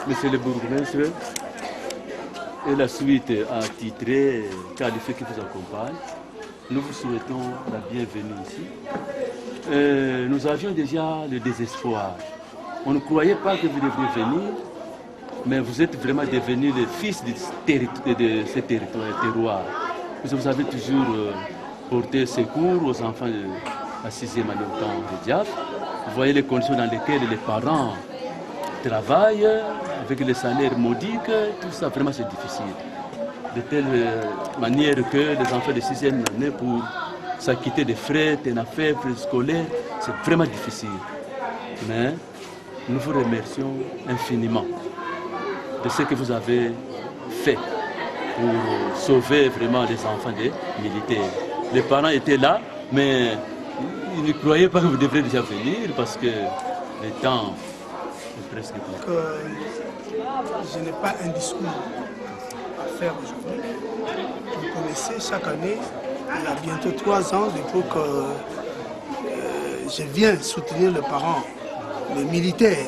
Monsieur le bourgmestre et la suite attitrée, qualifiée qui vous accompagne, nous vous souhaitons la bienvenue ici. Nous avions déjà le désespoir. On ne croyait pas que vous devriez venir, mais vous êtes vraiment devenu le fils de ce terroir. Vous avez toujours porté secours aux enfants de la 6e année au camp de Diaf. Vous voyez les conditions dans lesquelles les parents travaillent, avec les salaires modiques, tout ça, vraiment c'est difficile. De telle manière que les enfants de 6e année, pour s'acquitter des frais, des affaires, frais scolaires, c'est vraiment difficile. Mais nous vous remercions infiniment de ce que vous avez fait pour sauver vraiment les enfants des militaires. Les parents étaient là, mais ils ne croyaient pas que vous devriez déjà venir parce que le temps est presque plus. Je n'ai pas un discours à faire aujourd'hui. Vous connaissez, chaque année, il y a bientôt 3 ans, depuis que je viens soutenir les parents, les militaires.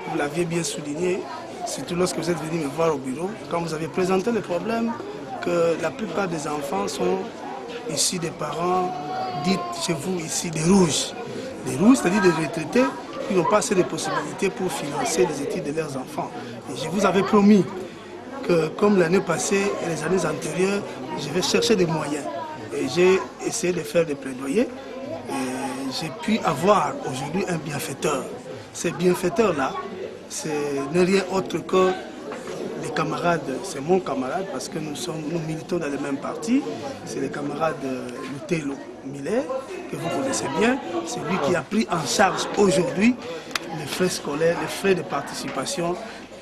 Vous l'aviez bien souligné, surtout lorsque vous êtes venu me voir au bureau, quand vous avez présenté le problème que la plupart des enfants sont ici des parents, dites chez vous ici des rouges. Des rouges, c'est-à-dire des retraités qui n'ont pas assez de possibilités pour financer les études de leurs enfants. Et je vous avais promis que, comme l'année passée et les années antérieures, je vais chercher des moyens. Et j'ai essayé de faire des plaidoyers. Et j'ai pu avoir aujourd'hui un bienfaiteur. Ces bienfaiteurs-là, ce n'est rien autre que les camarades, c'est mon camarade parce que nous militons dans le même parti. C'est le camarade Lutelo Miller, que vous connaissez bien. C'est lui qui a pris en charge aujourd'hui les frais scolaires, les frais de participation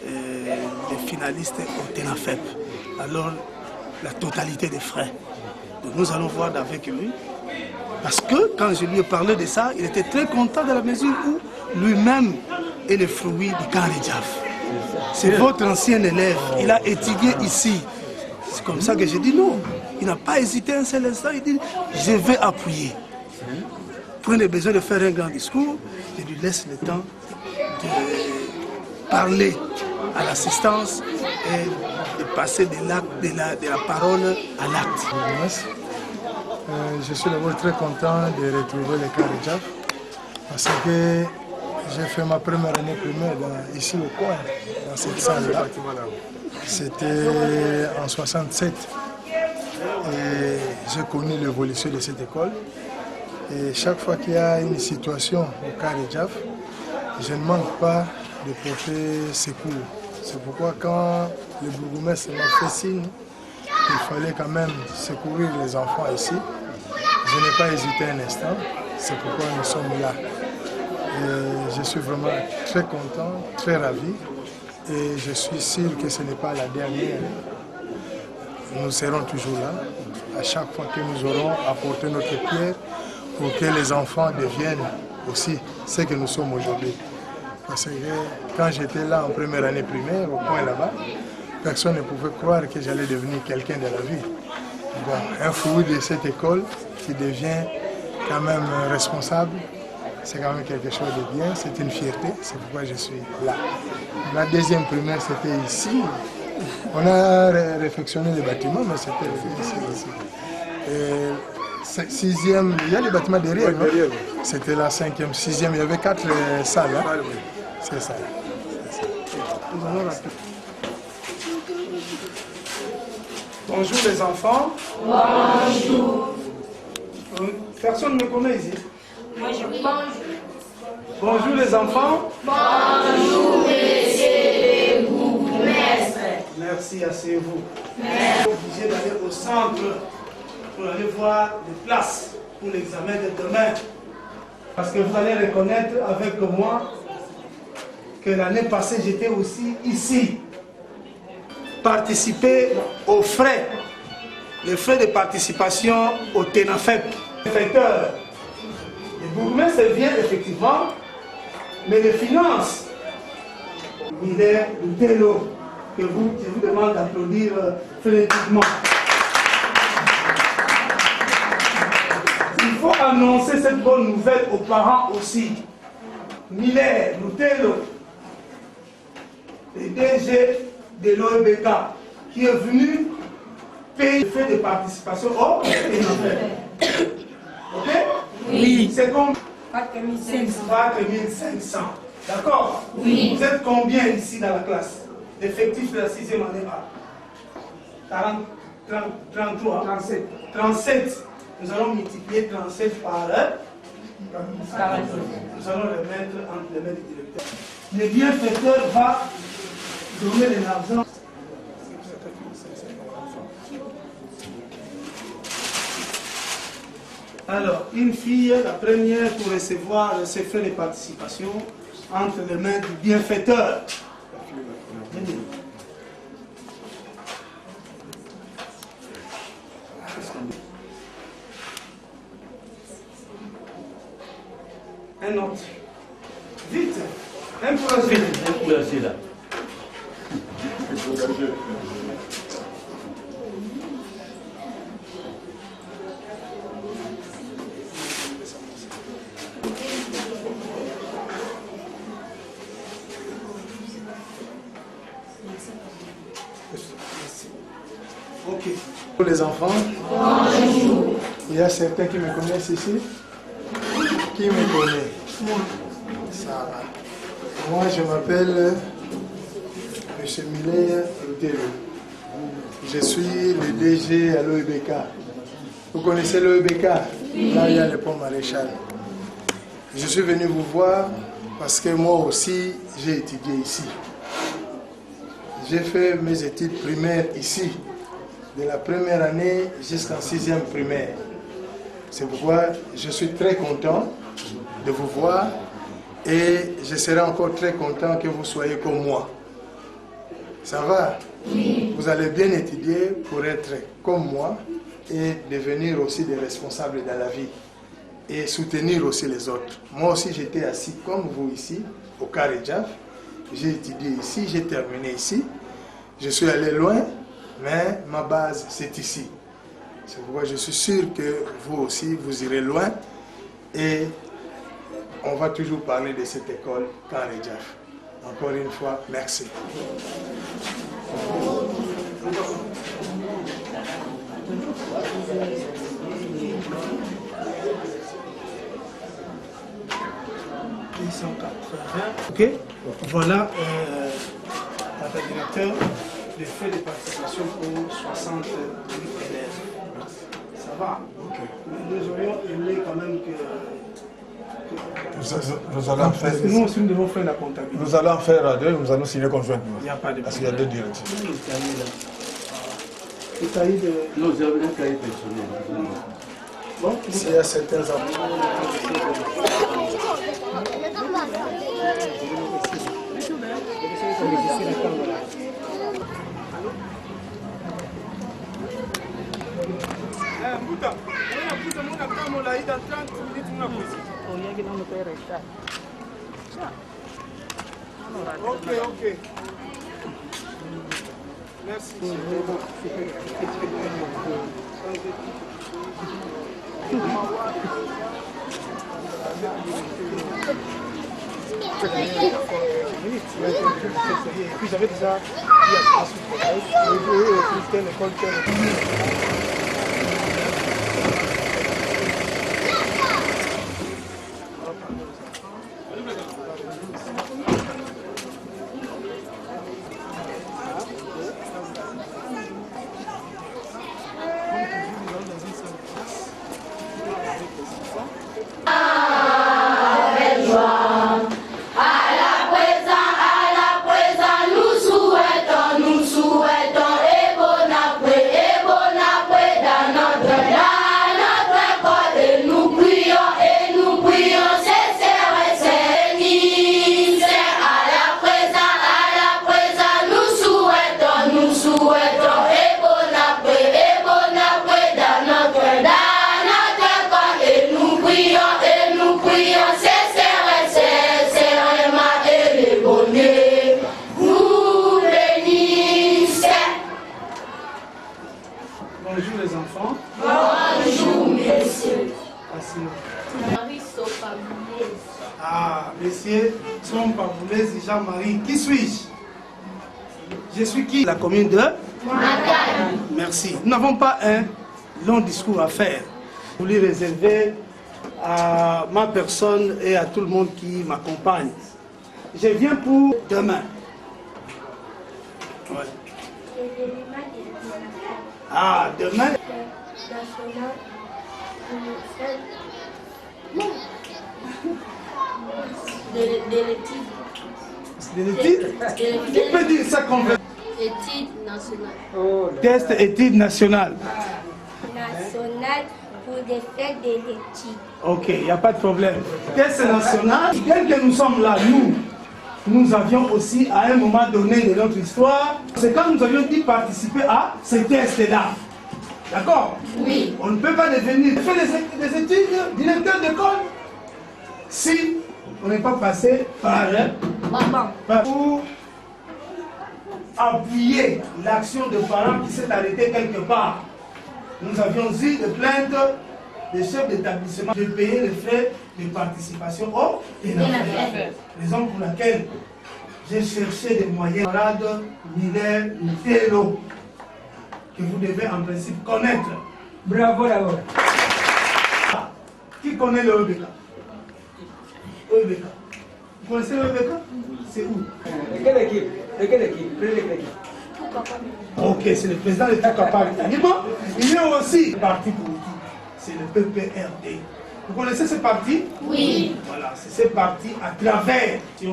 des finalistes au TENAFEP. Alors, la totalité des frais. Donc nous allons voir avec lui. Parce que quand je lui ai parlé de ça, il était très content dans la mesure où lui-même est le fruit du camp de Diaf. C'est votre ancien élève, il a étudié ici. C'est comme ça que j'ai dit non. Il n'a pas hésité un seul instant, il dit je vais appuyer. Prenez besoin de faire un grand discours, je lui laisse le temps de parler à l'assistance et de passer de la parole à l'acte. Je suis d'abord très content de retrouver le camp de Diaf parce que j'ai fait ma première année primaire ici au coin, dans cette salle-là. C'était en 67. Et j'ai connu l'évolution de cette école. Et chaque fois qu'il y a une situation au camp de Diaf, je ne manque pas de porter secours. C'est pourquoi quand le bourgmestre m'a fait signe qu'il fallait quand même secourir les enfants ici, je n'ai pas hésité un instant. C'est pourquoi nous sommes là. Et je suis vraiment très content, très ravi. Et je suis sûr que ce n'est pas la dernière. Nous serons toujours là, à chaque fois que nous aurons apporté notre pierre pour que les enfants deviennent aussi ce que nous sommes aujourd'hui. Parce que quand j'étais là en première année primaire, au coin là-bas, personne ne pouvait croire que j'allais devenir quelqu'un de la vie. Bon, un fruit de cette école qui devient quand même responsable, c'est quand même quelque chose de bien, c'est une fierté, c'est pourquoi je suis là. Ma deuxième primaire, c'était ici, On a réfectionné les bâtiments, mais c'était ici aussi. Sixième, il y a les bâtiments derrière, non? C'était la cinquième, sixième, il y avait 4 salles. Hein? C'est ça. Bonjour les enfants. Bonjour. Personne ne me connaît ici. Moi je pense. Bonjour les enfants. Bonjour monsieur le bourgmestre. Merci, asseyez-vous. Merci. Je suis obligé d'aller au centre pour aller voir les places pour l'examen de demain. Parce que vous allez reconnaître avec moi que l'année passée j'étais aussi ici. Participer aux frais. Les frais de participation au TENAFEP. Le bourgmestre vient effectivement, mais les finances, il est Lutello, que je vous demande d'applaudir frénétiquement. Il faut annoncer cette bonne nouvelle aux parents aussi. Miller, Lutello, le DG de l'OEBK, qui est venu payer les frais de participation au TENAFEP. Ok? Oui. C'est combien? 4500. 4500. D'accord? Oui. Vous êtes combien ici dans la classe? L'effectif de la 6e année A? 33, 37. 37. Nous allons multiplier 37 par 40. Nous allons le mettre entre les mains du directeur. Le bienfaiteur va donner de l'argent. Alors, une fille, la première pour recevoir ses frais de participation entre les mains du bienfaiteur. Un autre. Vite. Un pour la suite. Un pour la suite là. Ok. Pour les enfants, bonjour. Il y a certains qui me connaissent ici. Qui me connaît? Moi. Ça va. Moi, je m'appelle M. Miller Lutello. Je suis le DG à l'OEBK. Vous connaissez l'OEBK? Là, il y a le pont Maréchal. Je suis venu vous voir parce que moi aussi, j'ai étudié ici. J'ai fait mes études primaires ici, de la première année jusqu'en 6e primaire. C'est pourquoi je suis très content de vous voir et je serai encore très content que vous soyez comme moi. Ça va? Oui. Vous allez bien étudier pour être comme moi et devenir aussi des responsables dans la vie et soutenir aussi les autres. Moi aussi j'étais assis comme vous ici, au Carré Jaf. J'ai étudié ici, j'ai terminé ici. Je suis allé loin, mais ma base c'est ici. C'est pourquoi je suis sûr que vous aussi, vous irez loin. Et on va toujours parler de cette école Carré Jaf. Encore une fois, merci. Ok, voilà, Madame la directeur, les frais de participation pour 60 élèves. Ça va. Okay. Nous aurions aimé quand même que... Nous allons faire... Parce que nous aussi, nous devons faire la comptabilité. Nous allons faire à deux, nous allons signer conjointement. Il n'y a pas de parce qu'il y a deux directives. Le cahier de... Non, j'ai un cahier personnel. Bon, s'il y a certains Ok, ok. Merci. minutes. Il a été très sérieux. Et puis j'avais déjà dit à sous telle école, telle école. Bonjour les enfants. Bonjour, messieurs. Asseyez-vous. Marie Sopaboulez. Ah, messieurs, Sopaboulez et Jean-Marie. Qui suis-je? Je suis qui? La commune de Madame. Merci. Nous n'avons pas un long discours à faire. Je voulais réserver à ma personne et à tout le monde qui m'accompagne. Je viens pour demain. Ouais. Ah, demain. De l'étude. Tu peux dire ça complètement. Études nationales. Test études nationales. National pour des fêtes de l'étude. Ok, il n'y a pas de problème. Test national, tel que nous sommes là, nous avions aussi à un moment donné de notre histoire, c'est quand nous avions dit participer à ces tests-là. D'accord? Oui. On ne peut pas devenir faire des études, directeur d'école, si on n'est pas passé par pour appuyer l'action de parents qui s'est arrêtée quelque part. Nous avions eu des plaintes des chefs d'établissement de payer les frais de participation au TENAFED. Raison pour laquelle j'ai cherché des moyens. Camarade Miller Mitelo, que vous devez en principe connaître. Bravo d'abord. Qui connaît le EBK? EBK. Vous connaissez le EBK? C'est où? De quelle équipe? De quelle équipe? Prenez l'équipe. Ok, c'est le président de tout capable. Il y a aussi un parti politique, c'est le PPRD. Vous connaissez ce parti? Oui. Voilà, c'est ce parti à travers de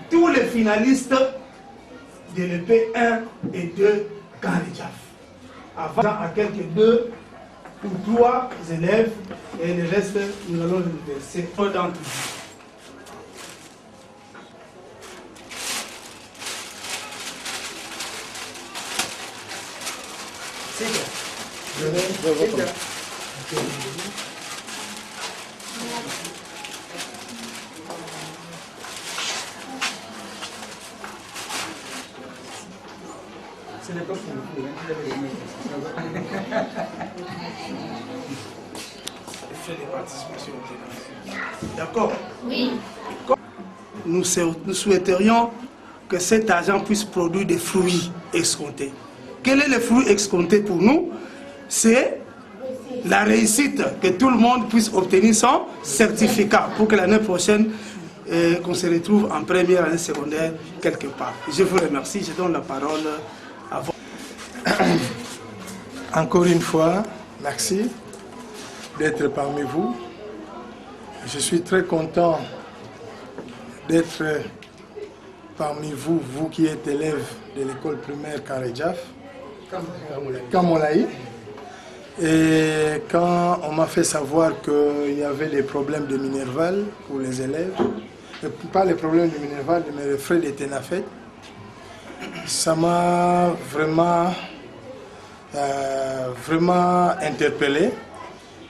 tous les finalistes de l'EP 1 et 2 Karidjaf. Avant, à quelques 2 ou 3 élèves, et le reste, nous allons le verser d'entre vous. Ce n'est pas pour vous. D'accord? Oui. Nous souhaiterions que cet argent puisse produire des fruits escomptés. Quel est le fruit escompté pour nous? C'est la réussite, que tout le monde puisse obtenir son certificat pour que l'année prochaine, qu'on se retrouve en première année secondaire quelque part. Je vous remercie, je donne la parole à vous. Encore une fois, merci d'être parmi vous. Je suis très content d'être parmi vous, vous qui êtes élèves de l'école primaire Karidjaf, Kamolaï. Et quand on m'a fait savoir qu'il y avait des problèmes de Minerval pour les élèves, pas les problèmes de Minerval, mais les frais de TENAFED, ça m'a vraiment interpellé.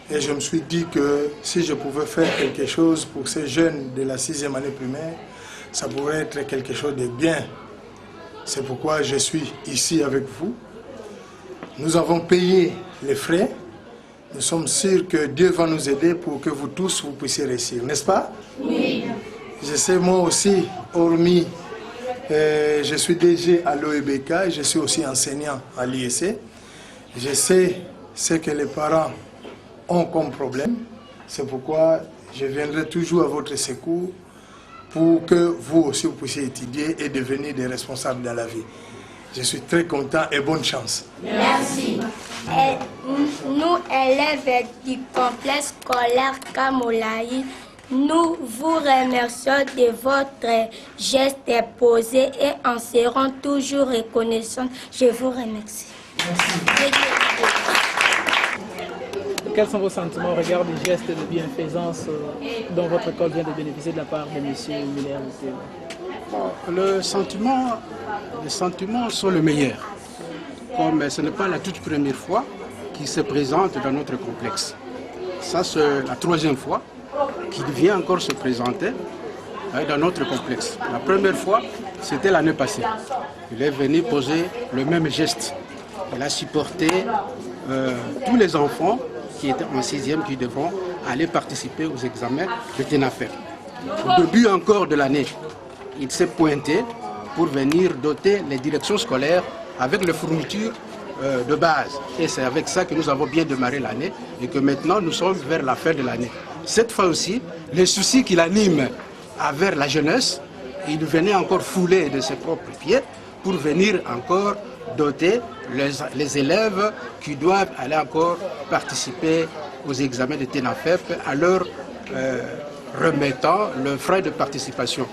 Et je me suis dit que si je pouvais faire quelque chose pour ces jeunes de la 6e année primaire, ça pourrait être quelque chose de bien. C'est pourquoi je suis ici avec vous. Nous avons payé les frais. Nous sommes sûrs que Dieu va nous aider pour que vous tous vous puissiez réussir, n'est-ce pas? Oui. Je sais moi aussi, hormis Je suis DG à l'OEBK et je suis aussi enseignant à l'IEC. Je sais ce que les parents ont comme problème. C'est pourquoi je viendrai toujours à votre secours pour que vous aussi vous puissiez étudier et devenir des responsables dans la vie. Je suis très content et bonne chance. Merci. Nous, élèves du complexe scolaire Kamolaï, nous vous remercions de votre geste posé et en serons toujours reconnaissants. Je vous remercie. Merci. Quels sont vos sentiments au regard des gestes de bienfaisance dont votre école vient de bénéficier de la part de M. Miller? Les sentiments sont les meilleurs. Comme ce n'est pas la toute première fois qu'il se présente dans notre complexe. Ça, c'est la troisième fois qu'il vient encore se présenter dans notre complexe. La première fois, c'était l'année passée. Il est venu poser le même geste. Il a supporté tous les enfants qui étaient en 6e qui devront aller participer aux examens de TENAFEP. Au début encore de l'année, il s'est pointé pour venir doter les directions scolaires avec les fournitures de base. Et c'est avec ça que nous avons bien démarré l'année et que maintenant nous sommes vers la fin de l'année. Cette fois aussi, les soucis qu'il anime envers la jeunesse, il venait encore fouler de ses propres pieds pour venir encore doter les élèves qui doivent aller encore participer aux examens de TENAFEP à leur remettant le frais de participation.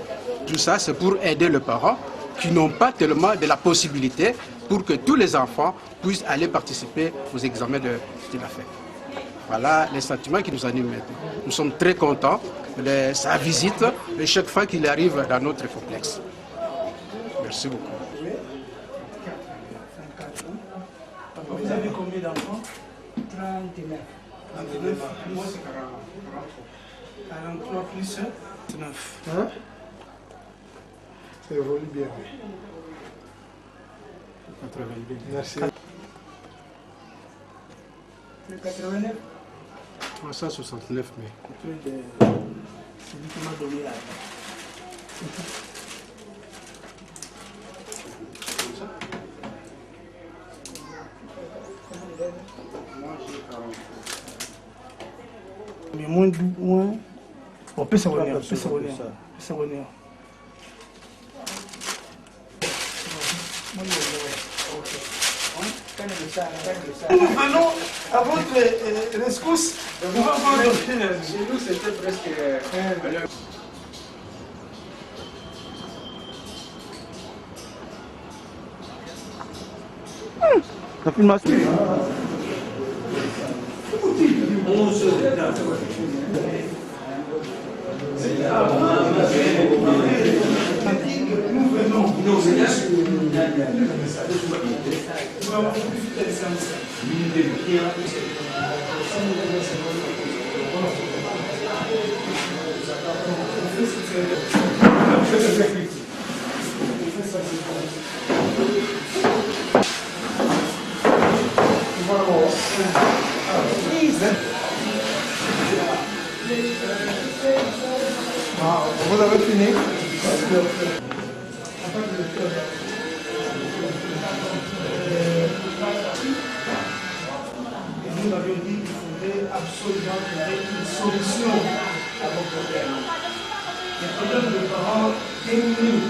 Tout ça, c'est pour aider les parents qui n'ont pas tellement de la possibilité pour que tous les enfants puissent aller participer aux examens de TENAFEP. Voilà les sentiments qui nous animent maintenant. Nous sommes très contents de sa visite et chaque fois qu'il arrive dans notre complexe. Merci beaucoup. Vous avez combien d'enfants? 39. 39 moi c'est 43 plus 9. Hein? Ça évolue bien. 82. Merci. 89. 369 mai. C'est lui qui m'a donné la. Mais moins, on peut s'abonner, on peut s'abonner. Nous venons à votre rescousse. Chez nous, c'était presque Ça filme assez. Nous venons. Vous avez fini? Nous avions dit qu'il faudrait absolument trouver une solution à vos problèmes. Les problèmes de parents démunis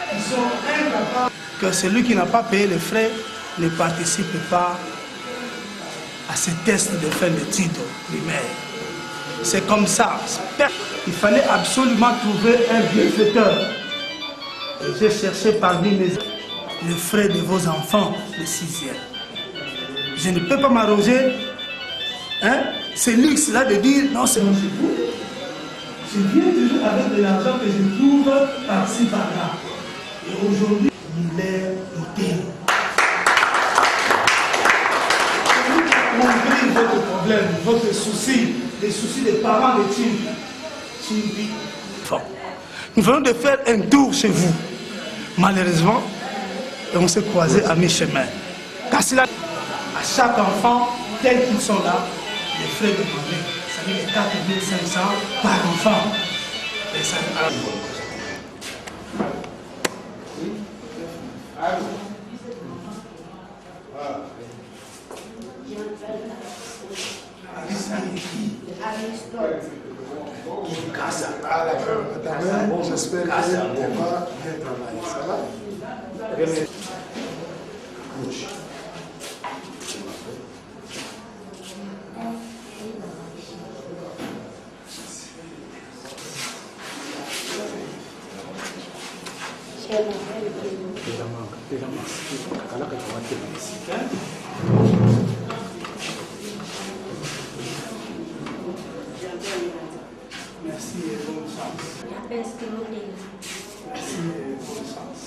qui sont incapables. Que celui qui n'a pas payé les frais ne participe pas à ces tests de fin d'études primaires. C'est comme ça. Il fallait absolument trouver un bienfaiteur. J'ai cherché parmi les frais de vos enfants de 6e. Je ne peux pas m'arroger ce luxe-là de dire non, c'est mon vous. Je viens toujours avec de l'argent que je trouve par-ci, par-là. Et aujourd'hui, il est utile. Compris votre problème, votre souci, les soucis des parents d'études. Nous venons de faire un tour chez vous. Malheureusement, on s'est croisés à mi-chemin. Car c'est là, à chaque enfant, tel qu'ils sont là, les frais demandés, ça veut dire 4 500 par enfant. Et ça, J'espère que tu vas bien travailler. Ça va? Merci et bonne chance. Merci et bonne chance.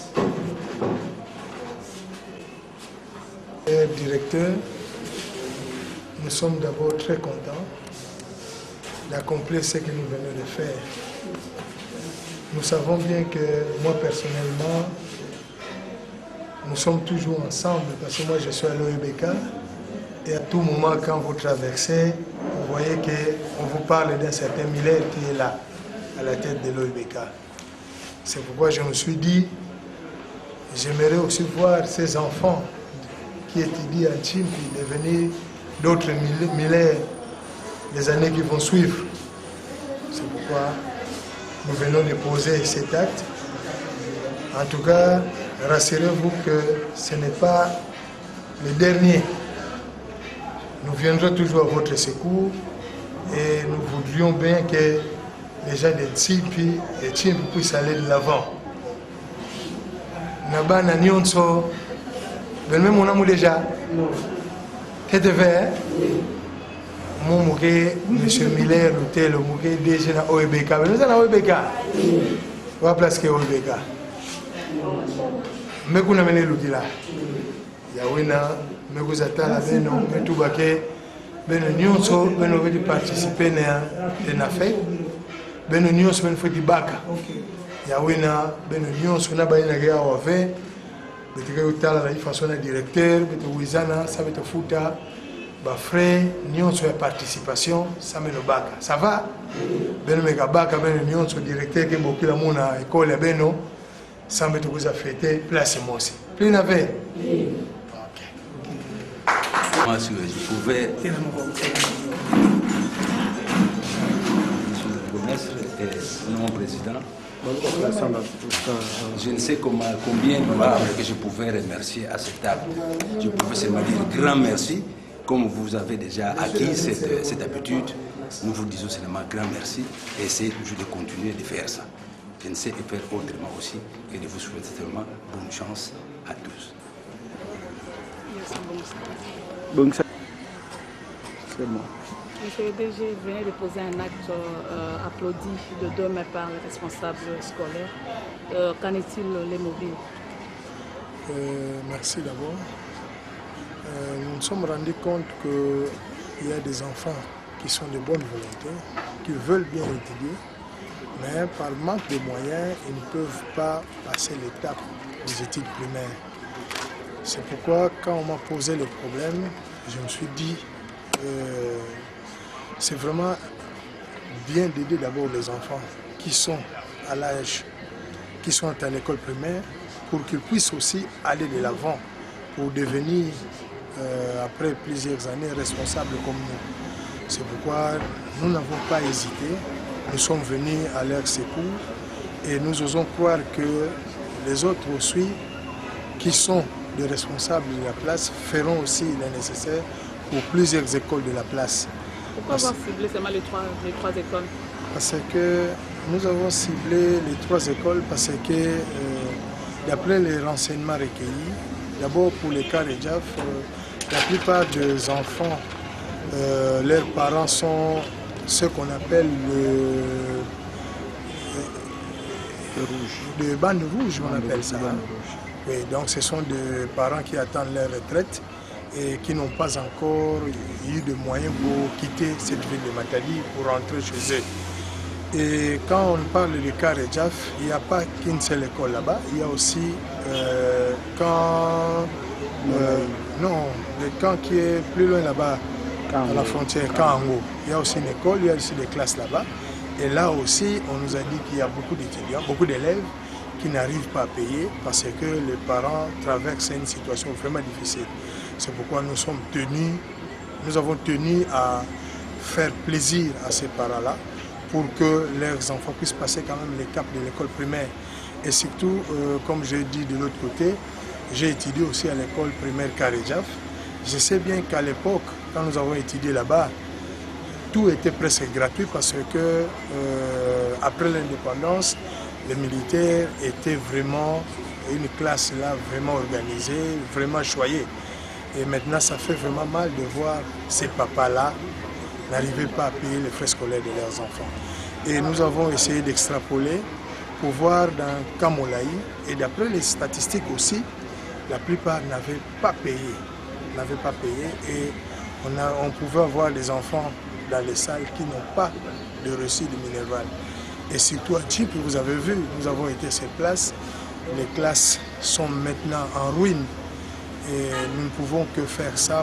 Directeur, nous sommes d'abord très contents d'accomplir ce que nous venons de faire. Nous savons bien que moi personnellement, nous sommes toujours ensemble parce que moi je suis à l'OEBK et à tout moment quand vous traversez, vous voyez qu'on vous parle d'un certain Miller qui est là, à la tête de l'OEBK. C'est pourquoi je me suis dit, j'aimerais aussi voir ces enfants qui étudient en Chine puis devenir d'autres Miller les années qui vont suivre. C'est pourquoi nous venons de poser cet acte. En tout cas, rassurez-vous que ce n'est pas le dernier. Nous viendrons toujours à votre secours et nous voudrions bien que les gens de Tsipi et Chimpi puissent aller de l'avant. Nabana Nyonso, ben même on a déjà. Qu'est-ce que tu fais? Mon mouké, M. Miller, l'hôtel, le mouké, déjà na OEBK. Mais nous sommes à OEBK. On va placer OEBK. Mais qu'on a mené l'outil là. Yawina, mais vous êtes là, mais tout baké, ben nous sommes, ben nous voulons participer à la fête, ben nous sommes ben fait du bac. Yawina, ben nous sommes na baina gaya wafe, ben tu gaya utala la façon de directeur, ben tu wizana, ça ben tu futa, bah frère, nous sommes participation, ça met le bac. Ça va? Ben nous gaya bac, ben nous sommes directeur qui beaucoup la mona école ben nous, ça met tu vous a fêté, place moi aussi. Plein avec. Moi, si je pouvais, Monsieur le bourgmestre et mon président, je ne sais combien de fois que je pouvais remercier à cette table. Je pouvais seulement dire grand merci. Comme vous avez déjà acquis cette habitude, nous vous disons seulement grand merci et essayez toujours de continuer de faire ça. Je ne sais faire autrement aussi que de vous souhaiter seulement bonne chance à tous. Donc, c'est bon. Monsieur le DG venait de poser un acte applaudi de demain par les responsables scolaires. Qu'en est-il les mobiles? Merci d'abord. Nous nous sommes rendus compte qu'il y a des enfants qui sont de bonne volonté, qui veulent bien étudier, mais par manque de moyens, ils ne peuvent pas passer l'étape des études primaires. C'est pourquoi, quand on m'a posé le problème, je me suis dit, c'est vraiment bien d'aider d'abord les enfants qui sont à l'âge, qui sont à l'école primaire, pour qu'ils puissent aussi aller de l'avant, pour devenir, après plusieurs années, responsables comme nous. C'est pourquoi nous n'avons pas hésité, nous sommes venus à leur secours et nous osons croire que les autres aussi, qui sont les responsables de la place, feront aussi le nécessaire pour plusieurs écoles de la place. Pourquoi avoir ciblé seulement les trois écoles? Parce que nous avons ciblé les trois écoles parce que, d'après les renseignements recueillis, d'abord pour les cas de Jaf, la plupart des enfants, leurs parents sont ce qu'on appelle des bandes rouges, on appelle ça. Oui, donc ce sont des parents qui attendent leur retraite et qui n'ont pas encore eu de moyens pour quitter cette ville de Matadi pour rentrer chez eux. Et quand on parle de Karejaf, il n'y a pas qu'une seule école là-bas, il y a aussi le camp qui est plus loin là-bas, à la frontière, Kango. Il y a aussi une école, il y a aussi des classes là-bas. Et là aussi, on nous a dit qu'il y a beaucoup d'étudiants, beaucoup d'élèves qui n'arrivent pas à payer parce que les parents traversent une situation vraiment difficile. C'est pourquoi nous avons tenu à faire plaisir à ces parents-là pour que leurs enfants puissent passer quand même les caps de l'école primaire. Et surtout, comme j'ai dit de l'autre côté, j'ai étudié aussi à l'école primaire Karedjaf. Je sais bien qu'à l'époque, quand nous avons étudié là-bas, tout était presque gratuit parce que après l'indépendance, les militaires étaient vraiment une classe là vraiment organisée, vraiment choyée. Et maintenant, ça fait vraiment mal de voir ces papas-là n'arriver pas à payer les frais scolaires de leurs enfants. Et nous avons essayé d'extrapoler pour voir dans Kamolaï, et d'après les statistiques aussi, la plupart n'avaient pas payé. Et on pouvait avoir des enfants dans les salles qui n'ont pas de reçu de Minerval. Et surtout à Tchip, vous avez vu, nous avons été sur place, les classes sont maintenant en ruine et nous ne pouvons que faire ça